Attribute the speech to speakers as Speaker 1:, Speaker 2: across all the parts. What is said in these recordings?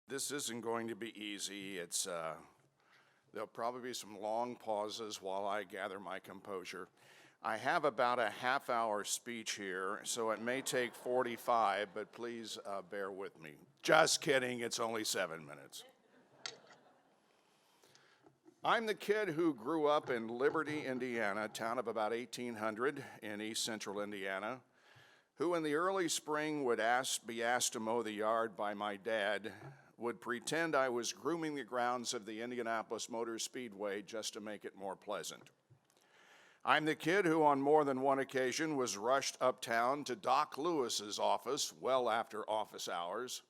Speaker 1: This isn't going to be easy. There'll probably be some long pauses while I gather my composure. I have about a half-hour speech here, so it may take 45, but please bear with me. Just kidding, it's only 7 minutes. I'm the kid who grew up in Liberty, Indiana, a town of about 1,800 in east central Indiana, who in the early spring would be asked to mow the yard by my dad, would pretend I was grooming the grounds of the Indianapolis Motor Speedway just to make it more pleasant. I'm the kid who on more than one occasion was rushed uptown to Doc Lewis's office well after office hours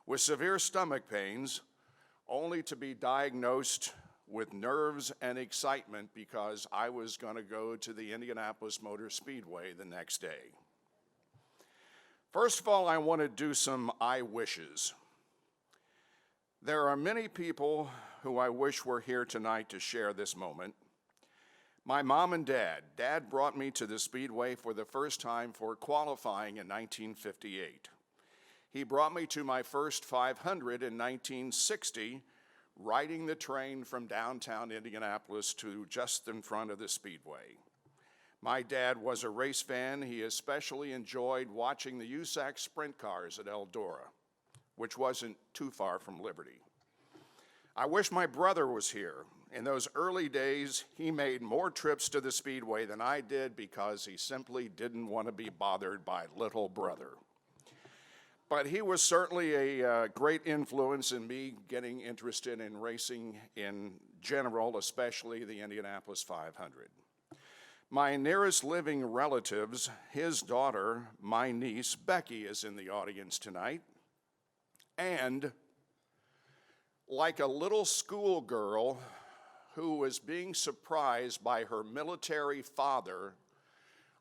Speaker 1: with severe stomach pains, only to be diagnosed with nerves and excitement because I was going to go to the Indianapolis Motor Speedway the next day. First of all, I want to do some I wishes. There are many people who I wish were here tonight to share this moment. My mom and dad. Dad brought me to the Speedway for the first time for qualifying in 1958. He brought me to my first 500 in 1960, riding the train from downtown Indianapolis to just in front of the Speedway. My dad was a race fan. He especially enjoyed watching the USAC sprint cars at Eldora, which wasn't too far from Liberty. I wish my brother was here. In those early days, he made more trips to the Speedway than I did because he simply didn't want to be bothered by little brother. But he was certainly a great influence in me getting interested in racing in general, especially the Indianapolis 500. My nearest living relatives, his daughter, my niece, Becky, is in the audience tonight. And like a little schoolgirl who was being surprised by her military father,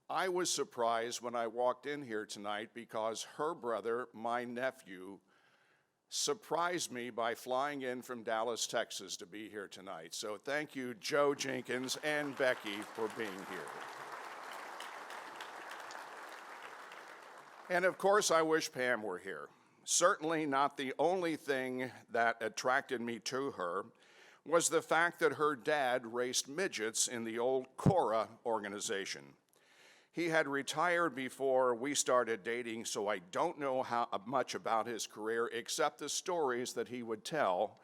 Speaker 1: I was surprised when I walked in here tonight because her brother, my nephew, surprised me by flying in from Dallas, Texas to be here tonight. So thank you, Joe Jenkins and Becky, for being here. And of course, I wish Pam were here. Certainly not the only thing that attracted me to her was the fact that her dad raced midgets in the old Cora organization. He had retired before we started dating, so I don't know much about his career except the stories that he would tell,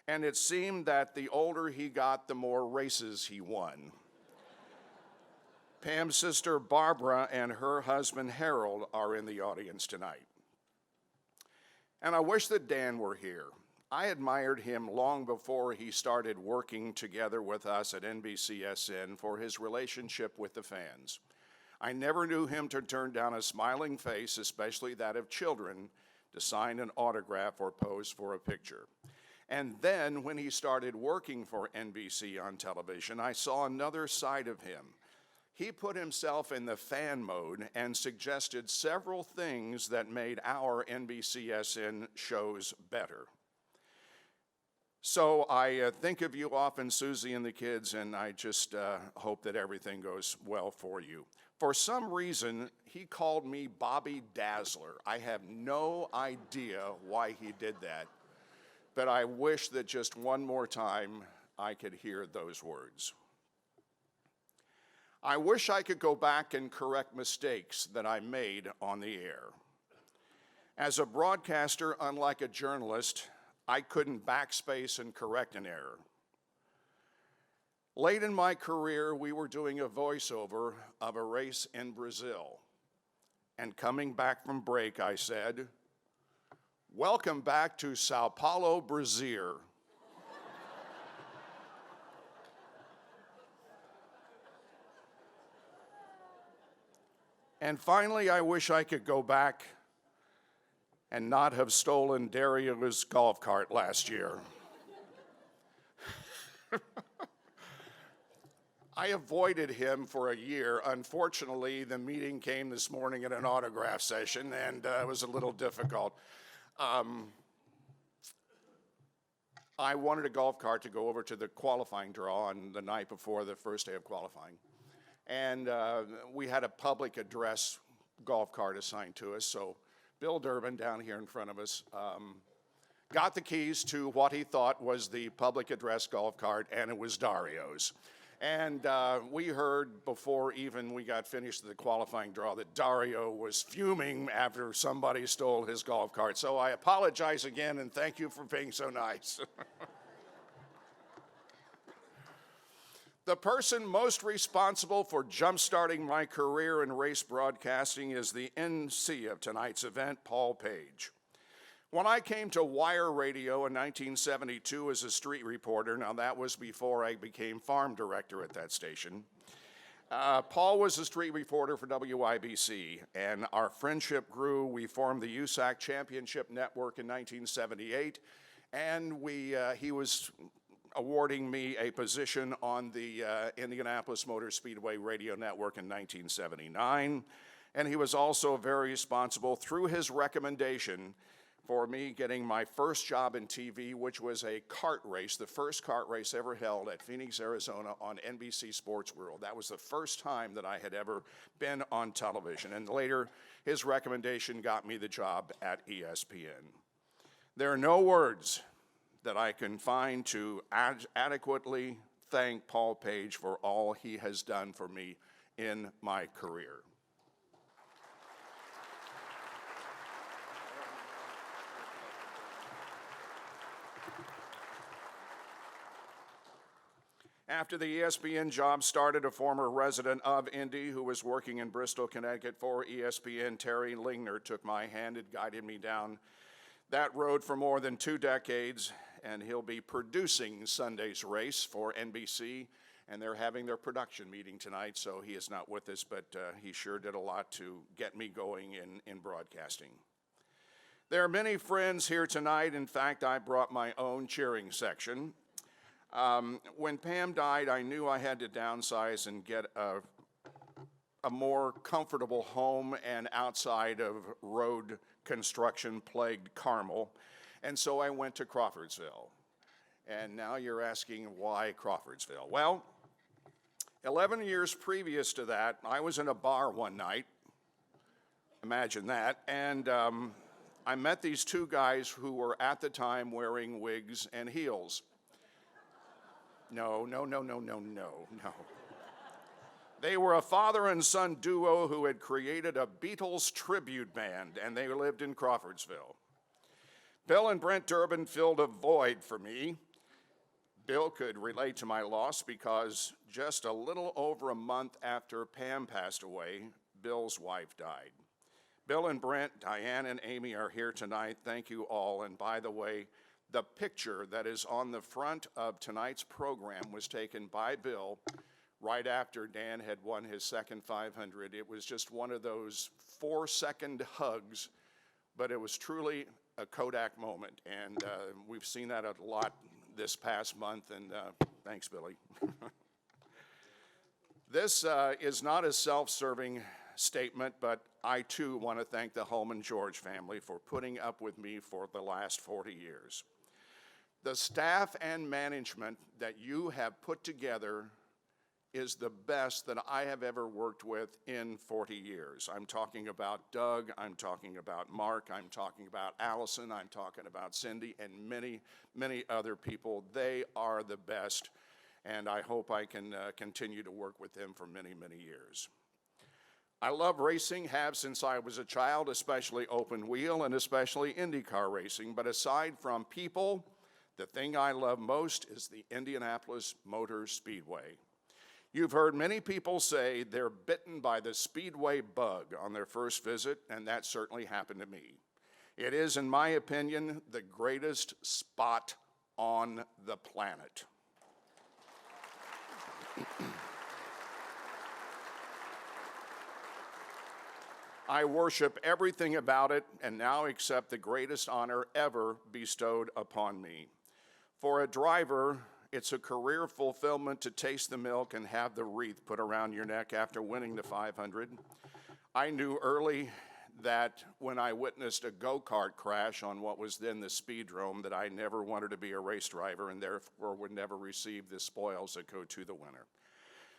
Speaker 1: and it seemed that the older he got, the more races he won. Pam's sister Barbara and her husband Harold are in the audience tonight. And I wish that Dan were here. I admired him long before he started working together with us at NBCSN for his relationship with the fans. I never knew him to turn down a smiling face, especially that of children, to sign an autograph or pose for a picture. And then when he started working for NBC on television, I saw another side of him. He put himself in the fan mode and suggested several things that made our NBCSN shows better. So I think of you often, Susie and the kids, and I just hope that everything goes well for you. For some reason, he called me Bobby Dazzler. I have no idea why he did that, but I wish that just one more time I could hear those words. I wish I could go back and correct mistakes that I made on the air. As a broadcaster, unlike a journalist, I couldn't backspace and correct an error. Late in my career, we were doing a voiceover of a race in Brazil. And coming back from break, I said, "Welcome back to Sao Paulo, Brazil." And finally, I wish I could go back and not have stolen Dario's golf cart last year. I avoided him for a year. Unfortunately, the meeting came this morning at an autograph session, and it was a little difficult. I wanted a golf cart to go over to the qualifying draw on the night before the first day of qualifying. And we had a public address golf cart assigned to us, so Bill Durbin down here in front of us got the keys to what he thought was the public address golf cart, and it was Dario's. And we heard before even we got finished the qualifying draw that Dario was fuming after somebody stole his golf cart. So I apologize again, and thank you for being so nice. The person most responsible for jump-starting my career in race broadcasting is the NC of tonight's event, Paul Page. When I came to wire radio in 1972 as a street reporter, now that was before I became farm director at that station, Paul was a street reporter for WIBC, and our friendship grew. We formed the USAC Championship Network in 1978, and he was awarding me a position on the Indianapolis Motor Speedway Radio Network in 1979, and he was also very responsible through his recommendation for me getting my first job in TV, which was a kart race, the first kart race ever held at Phoenix, Arizona on NBC Sports World. That was the first time that I had ever been on television, and later his recommendation got me the job at ESPN. There are no words that I can find to adequately thank Paul Page for all he has done for me in my career. After the ESPN job started, a former resident of Indy who was working in Bristol, Connecticut for ESPN, Terry Lingner, took my hand and guided me down that road for more than 2 decades, and he'll be producing Sunday's race for NBC, and they're having their production meeting tonight, so he is not with us, but he sure did a lot to get me going in broadcasting. There are many friends here tonight. In fact, I brought my own cheering section. When Pam died, I knew I had to downsize and get a more comfortable home and outside of road construction-plagued Carmel, and so I went to Crawfordsville. And now you're asking why Crawfordsville. Well, 11 years previous to that, I was in a bar one night, imagine that, and I met these 2 guys who were at the time wearing wigs and heels. No. They were a father and son duo who had created a Beatles tribute band, and they lived in Crawfordsville. Bill and Brent Durbin filled a void for me. Bill could relate to my loss because just a little over a month after Pam passed away, Bill's wife died. Bill and Brent, Diane and Amy are here tonight. Thank you all. And by the way, the picture that is on the front of tonight's program was taken by Bill right after Dan had won his second 500. It was just one of those 4-second hugs, but it was truly a Kodak moment, and we've seen that a lot this past month, and thanks, Billy. This is not a self-serving statement, but I too want to thank the Holman George family for putting up with me for the last 40 years. The staff and management that you have put together is the best that I have ever worked with in 40 years. I'm talking about Doug, I'm talking about Mark, I'm talking about Allison, I'm talking about Cindy, and many, many other people. They are the best, and I hope I can continue to work with them for many, many years. I love racing, have since I was a child, especially open wheel and especially IndyCar racing, but aside from people, the thing I love most is the Indianapolis Motor Speedway. You've heard many people say they're bitten by the Speedway bug on their first visit, and that certainly happened to me. It is, in my opinion, the greatest spot on the planet. I worship everything about it and now accept the greatest honor ever bestowed upon me. For a driver, it's a career fulfillment to taste the milk and have the wreath put around your neck after winning the 500. I knew early that when I witnessed a go-kart crash on what was then the Speedrome that I never wanted to be a race driver and therefore would never receive the spoils that go to the winner.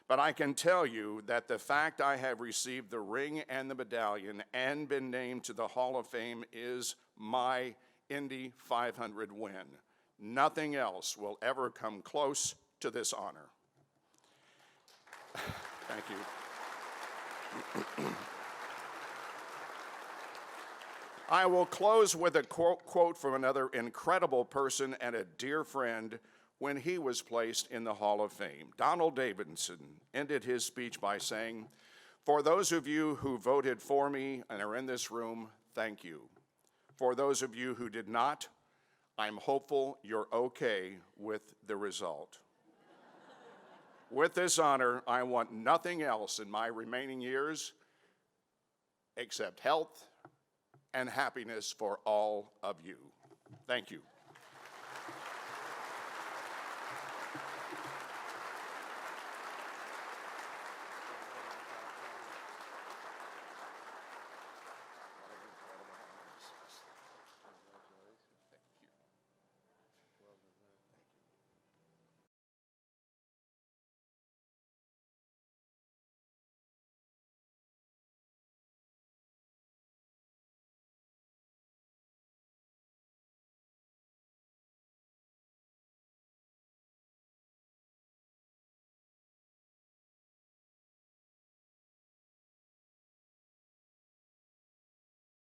Speaker 1: But I can tell you that the fact I have received the ring and the medallion and been named to the Hall of Fame is my Indy 500 win. Nothing else will ever come close to this honor. Thank you. I will close with a quote from another incredible person and a dear friend when he was placed in the Hall of Fame. Donald Davidson ended his speech by saying, "For those of you who voted for me and are in this room, thank you. For those of you who did not, I'm hopeful you're okay with the result." With this honor, I want nothing else in my remaining years except health and happiness for all of you. Thank you.